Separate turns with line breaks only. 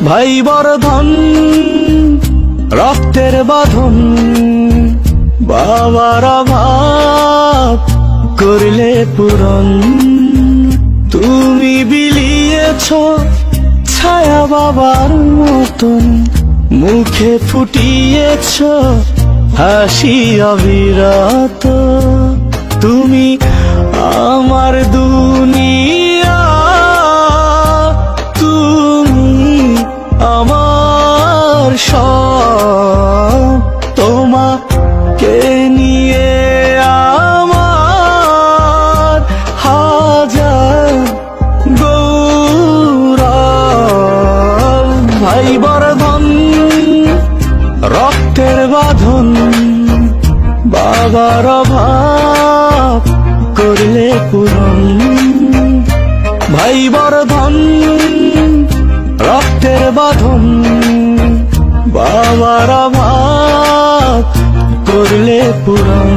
ভাই বর্ধন রক্তের বাঁধন, বাবার অভাব করলে পূরণ। তুমি বিলিয়েছ ছায়া বাবার মতন, মুখে ফুটিয়েছ হাসি অবিরত। তুমি আমার দুনিয়া, তুমি আমার সব, তোমাকে নিয়ে আমার হাজার গৌরব। ভাই বর্ধন রক্তের বাঁধন, বাবার অভাব করলে পূরণ। ভাই বর্ধন রক্তের বাঁধন, বাবার অভাব করলে পূরণ।